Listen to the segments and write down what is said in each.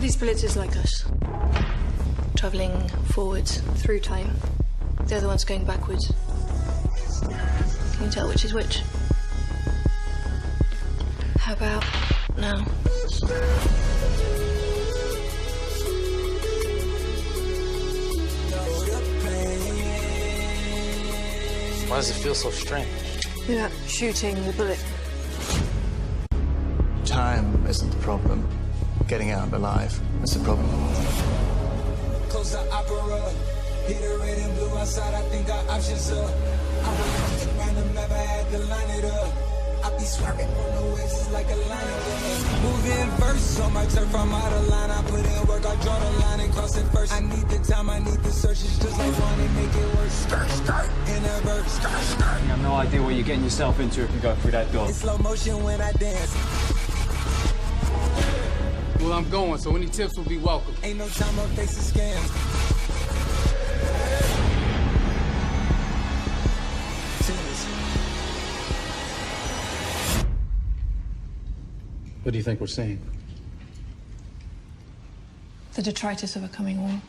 these bullets is like us. Travelling forwards through time. The other one's going backwards. Can you tell which is which? How about now? Why does it feel so strange? You're not shooting the bullet. Time isn't the problem. Getting out alive is the problem. Close the opera. Hit the red and blue outside. I think our options up. I was around the map. I had to line it up. I be swerving on the waves. It's like a line of moving verse on my turf. I'm out of line. I put in work. I draw the line and cross it first. I need the time. I need the search. It's just like one and make it work. Skirt in a verse. Skirt. You have no idea what you're getting yourself into if you go through that door. It's slow motion when I dance. Well, I'm going, so any tips will be welcome. Ain't no time I'm facing scams. What do you think we're seeing? The detritus of a coming war.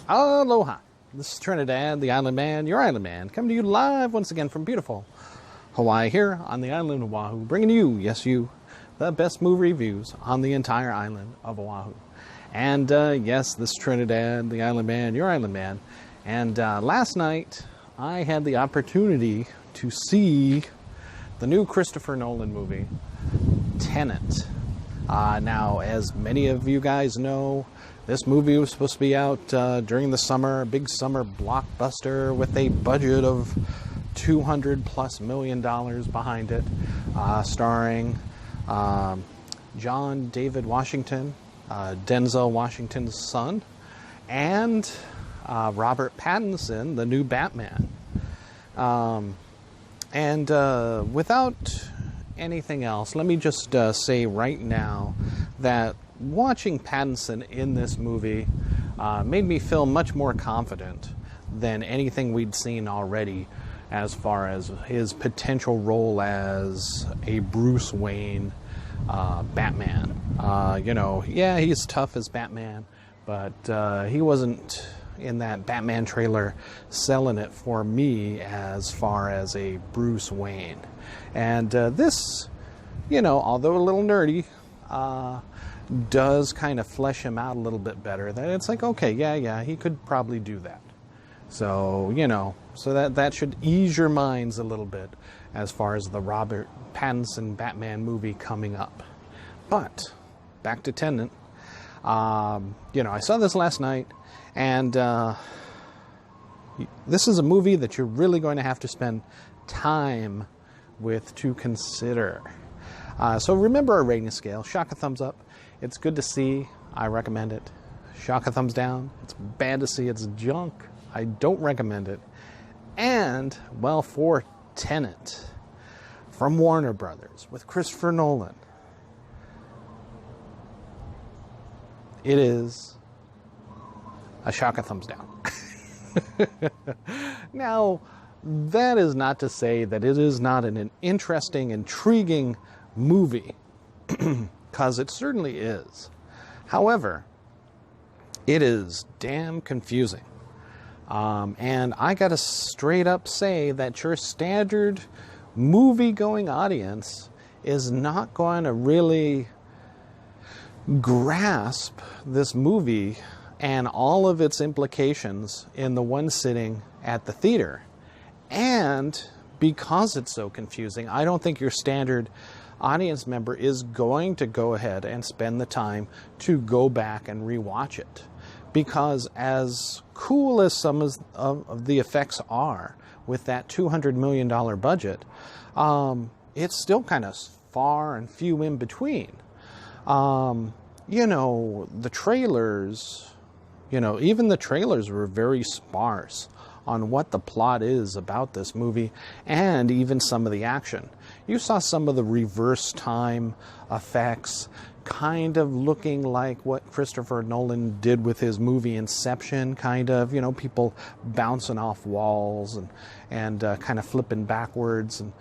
Aloha. This is Trinidad the Island Man, your Island Man, coming to you live once again from beautiful Hawaii here on the island of Oahu, bringing you, yes you, the best movie reviews on the entire island of Oahu. And yes, this is Trinidad the Island Man, your Island Man. And last night I had the opportunity to see the new Christopher Nolan movie, TENET. Now, as many of you guys know, this movie was supposed to be out during the summer, a big summer blockbuster with a budget of $200+ million behind it, starring John David Washington, Denzel Washington's son, and Robert Pattinson, the new Batman. Without anything else, let me just say right now that watching Pattinson in this movie made me feel much more confident than anything we'd seen already as far as his potential role as a Bruce Wayne Batman. Yeah, he's tough as Batman, but he wasn't in that Batman trailer selling it for me as far as a Bruce Wayne. And this, although a little nerdy, does kind of flesh him out a little bit better. That it's like, okay, yeah, he could probably do that. So, so that should ease your minds a little bit as far as the Robert Pattinson Batman movie coming up. But back to Tenet. I saw this last night, and this is a movie that you're really going to have to spend time with to consider. So remember our rating scale. Shock a thumbs up. It's good to see. I recommend it. Shock a thumbs down. It's bad to see. It's junk. I don't recommend it. And, well, for Tenet from Warner Brothers with Christopher Nolan, it is a shock a thumbs down. Now, that is not to say that it is not an interesting, intriguing movie, because it certainly is. However, it is damn confusing. And I gotta straight up say that your standard movie-going audience is not going to really grasp this movie and all of its implications in the one sitting at the theater. And because it's so confusing, I don't think your standard audience member is going to go ahead and spend the time to go back and rewatch it. Because as cool as some of the effects are with that $200 million budget, it's still kind of far and few in between. The trailers, even the trailers were very sparse on what the plot is about this movie, and even some of the action. You saw some of the reverse time effects kind of looking like what Christopher Nolan did with his movie Inception, kind of, people bouncing off walls and kind of flipping backwards, and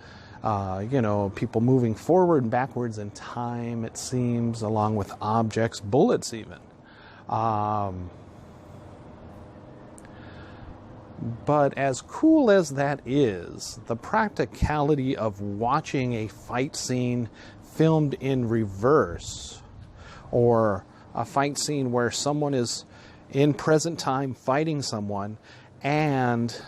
people moving forward and backwards in time, it seems, along with objects, bullets even. But as cool as that is, the practicality of watching a fight scene filmed in reverse, or a fight scene where someone is in present time fighting someone and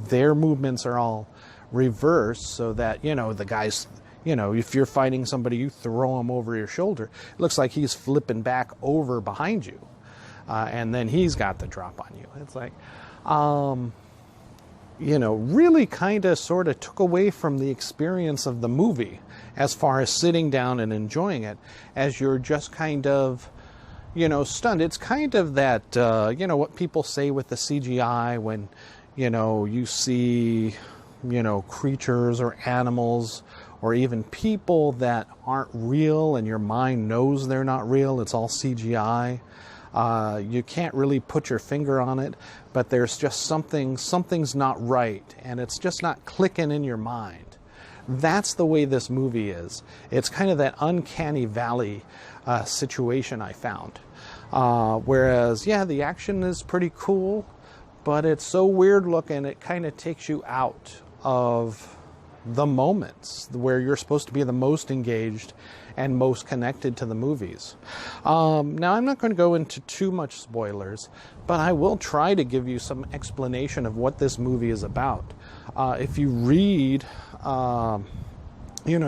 their movements are all reversed, so that, the guy's, if you're fighting somebody, you throw him over your shoulder, it looks like he's flipping back over behind you, and then he's got the drop on you. It's like, really kind of sort of took away from the experience of the movie as far as sitting down and enjoying it, as you're just kind of, stunned. It's kind of that, what people say with the CGI when, you see, creatures or animals or even people that aren't real and your mind knows they're not real. It's all CGI. You can't really put your finger on it, but there's just something's not right, and it's just not clicking in your mind. That's the way this movie is. It's kind of that uncanny valley situation I found. Whereas, the action is pretty cool, but it's so weird looking, it kind of takes you out of the moments where you're supposed to be the most engaged and most connected to the movies. Now, I'm not going to go into too much spoilers, but I will try to give you some explanation of what this movie is about. If you read,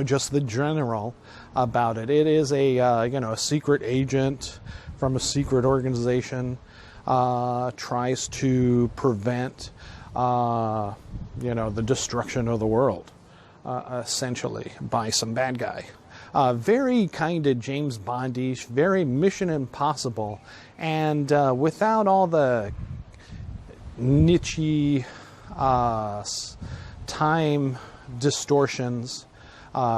just the general about it, it is a secret agent from a secret organization, tries to prevent, the destruction of the world, essentially, by some bad guy. Very kind of James Bondish, very Mission Impossible, and without all the niche time distortions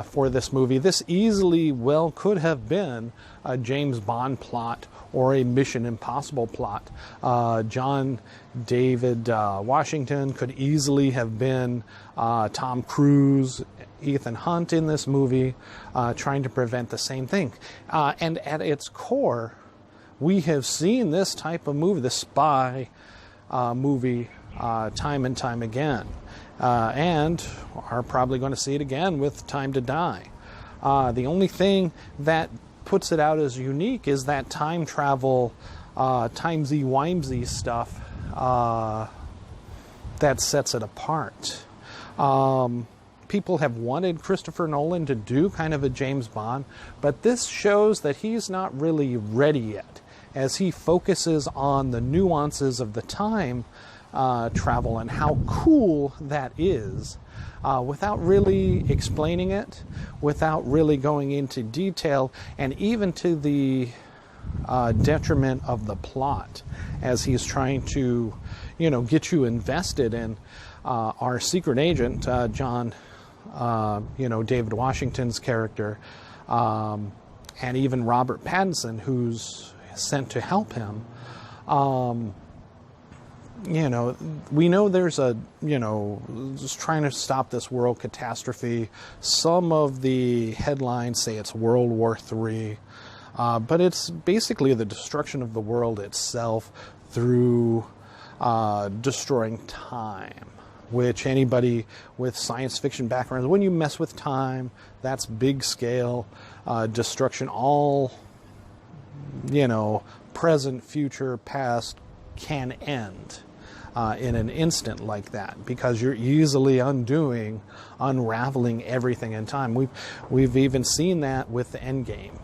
for this movie. This easily well could have been a James Bond plot or a Mission Impossible plot. John David Washington could easily have been Tom Cruise, Ethan Hunt in this movie, trying to prevent the same thing. And at its core, we have seen this type of movie, the spy movie, time and time again. And are probably going to see it again with Time to Die. The only thing that puts it out as unique is that time travel, timesy-wimesy stuff that sets it apart. People have wanted Christopher Nolan to do kind of a James Bond, but this shows that he's not really ready yet, as he focuses on the nuances of the time travel and how cool that is, without really explaining it, without really going into detail, and even to the detriment of the plot, as he's trying to, get you invested in our secret agent, John, David Washington's character, and even Robert Pattinson, who's sent to help him. We know there's just trying to stop this world catastrophe. Some of the headlines say it's World War III, but it's basically the destruction of the world itself through destroying time, which anybody with science fiction backgrounds, when you mess with time, that's big scale destruction, all, present, future, past can end in an instant like that, because you're easily unraveling everything in time. We've even seen that with the Endgame.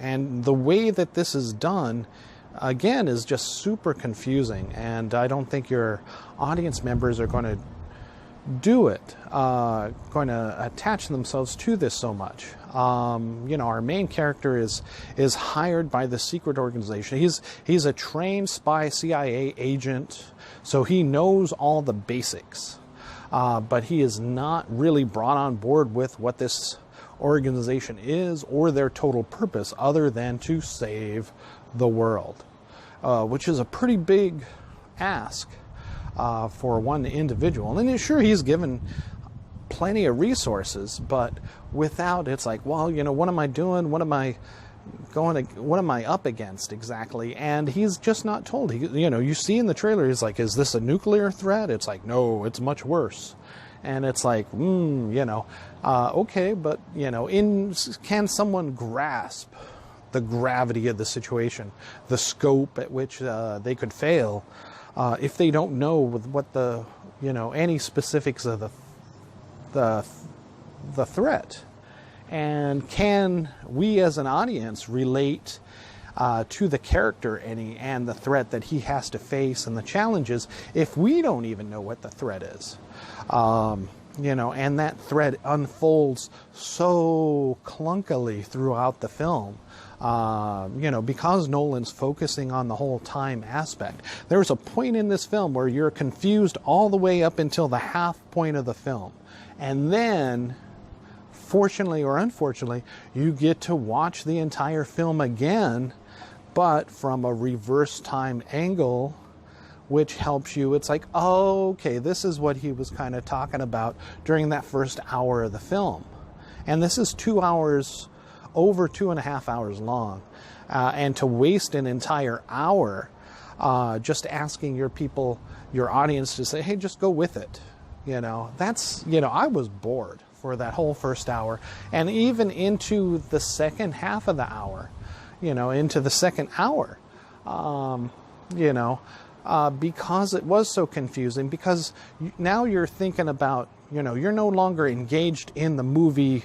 And the way that this is done, again, is just super confusing, and I don't think your audience members are going to do it, going to attach themselves to this so much. Our main character is hired by the secret organization. He's a trained spy CIA agent, so he knows all the basics. but he is not really brought on board with what this organization is or their total purpose other than to save the world, which is a pretty big ask for one individual. And sure, he's given plenty of resources, but without, it's like, well, you know, what am I doing? What am I up against exactly? And he's just not told. You know, you see in the trailer, he's like, is this a nuclear threat? It's like, no, it's much worse. And it's like, you know, okay, but, you know, can someone grasp the gravity of the situation, the scope at which they could fail, if they don't know what the, you know, any specifics of the threat? And can we as an audience relate to the character and the threat that he has to face and the challenges if we don't even know what the threat is? You know, and that threat unfolds so clunkily throughout the film. You know, because Nolan's focusing on the whole time aspect. There's a point in this film where you're confused all the way up until the half point of the film. And then, fortunately or unfortunately, you get to watch the entire film again, but from a reverse time angle, which helps you. It's like, oh, okay, this is what he was kind of talking about during that first hour of the film. And this is 2 hours, over 2.5 hours long. And to waste an entire hour just asking your audience to say, hey, just go with it. You know, that's, you know, I was bored for that whole first hour, and even into the second half of the hour, you know, into the second hour, you know, because it was so confusing, because now you're thinking about, you know, you're no longer engaged in the movie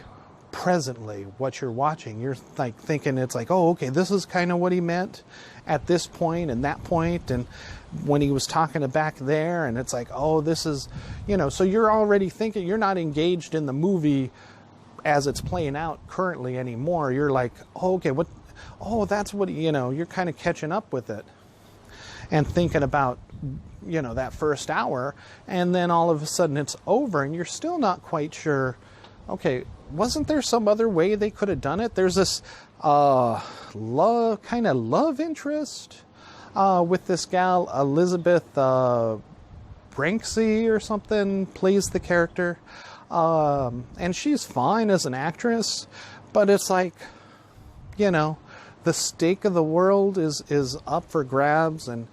presently, what you're watching. You're like thinking, it's like, oh, okay, this is kind of what he meant at this point and that point, and when he was talking back there, and it's like, oh, this is, you know, so you're already thinking, you're not engaged in the movie as it's playing out currently anymore. You're like, oh, okay, what, oh, that's what, you know, you're kind of catching up with it and thinking about, you know, that first hour, and then all of a sudden it's over and you're still not quite sure, okay, wasn't there some other way they could have done it? There's this kind of love interest with this gal, Elizabeth Branksy or something, plays the character. And she's fine as an actress, but it's like, you know, the stake of the world is up for grabs, and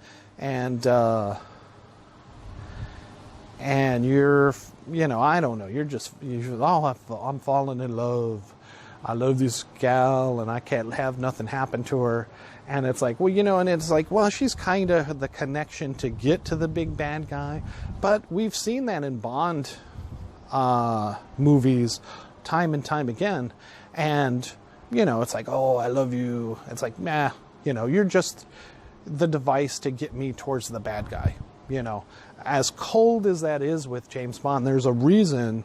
you're, you know, I don't know, you're oh, I'm falling in love. I love this gal and I can't have nothing happen to her. And it's like, well, you know, and it's like, well, she's kind of the connection to get to the big bad guy. But we've seen that in Bond movies time and time again. And, you know, it's like, oh, I love you. It's like, nah, you know, you're just the device to get me towards the bad guy. You know, as cold as that is with James Bond, there's a reason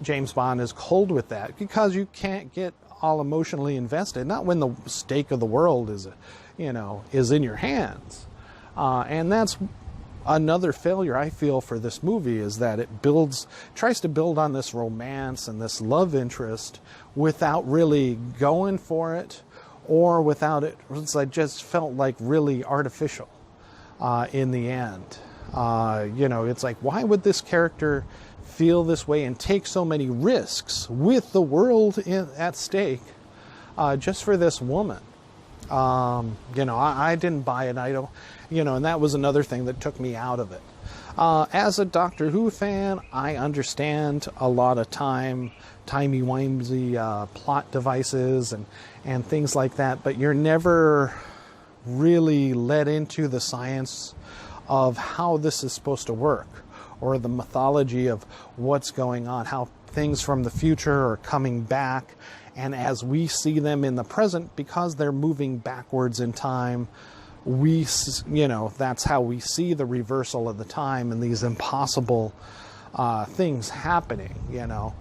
James Bond is cold with that, because you can't get all emotionally invested, not when the stake of the world is, you know, is in your hands. And that's another failure I feel for this movie, is that it tries to build on this romance and this love interest without really going for it, or without it, it's like just felt like really artificial in the end. You know, it's like, why would this character feel this way and take so many risks with the world at stake just for this woman? You know, I didn't buy it. I don't, you know, and that was another thing that took me out of it. As a Doctor Who fan, I understand a lot of timey-wimesy plot devices and things like that, but you're never really led into the science of how this is supposed to work, or the mythology of what's going on, how things from the future are coming back, and as we see them in the present, because they're moving backwards in time, we, you know, that's how we see the reversal of the time and these impossible things happening, you know,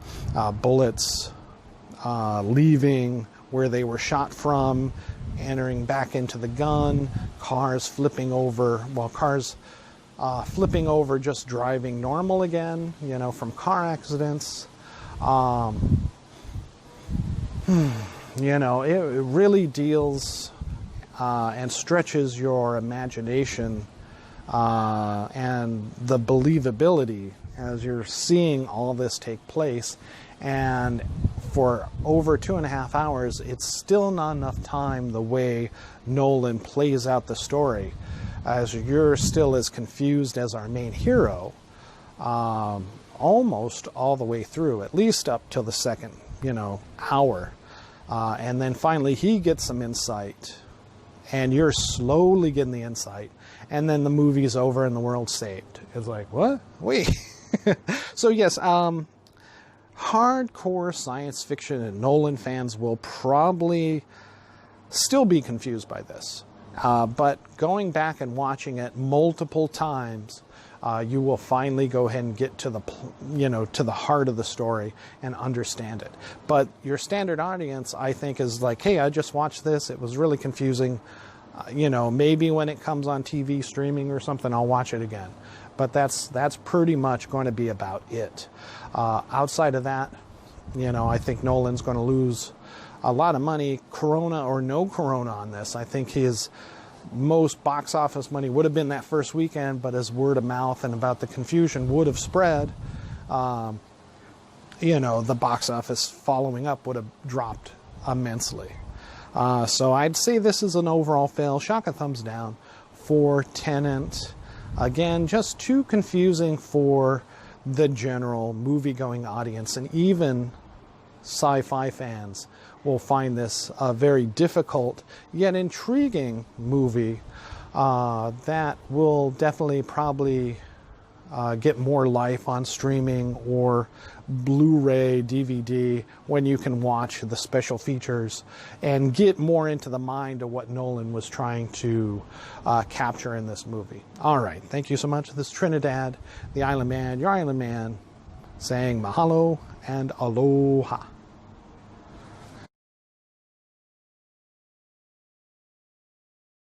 bullets leaving where they were shot from, entering back into the gun, cars flipping over, well, cars flipping over, just driving normal again, you know, from car accidents. You know, it really deals and stretches your imagination and the believability as you're seeing all this take place. And for over 2.5 hours, it's still not enough time the way Nolan plays out the story, as you're still as confused as our main hero almost all the way through, at least up till the second, you know, hour. And then finally he gets some insight, and you're slowly getting the insight, and then the movie's over and the world's saved. It's like, what? Wait. So yes, hardcore science fiction and Nolan fans will probably still be confused by this. But going back and watching it multiple times, you will finally go ahead and get to the, you know, to the heart of the story and understand it. But your standard audience, I think, is like, hey, I just watched this. It was really confusing. You know, maybe when it comes on TV streaming or something, I'll watch it again. But that's pretty much going to be about it. Outside of that, you know, I think Nolan's going to lose a lot of money, Corona or no Corona, on this. I think his most box office money would have been that first weekend, but as word of mouth and about the confusion would have spread, you know, the box office following up would have dropped immensely. So I'd say this is an overall fail. Shock a thumbs down for Tenet. Again, just too confusing for the general movie-going audience, and even sci-fi fans will find this a very difficult yet intriguing movie that will definitely probably get more life on streaming or Blu-ray, DVD, when you can watch the special features and get more into the mind of what Nolan was trying to capture in this movie. All right, thank you so much. This is Trinidad, the Island Man, your Island Man, saying mahalo and aloha.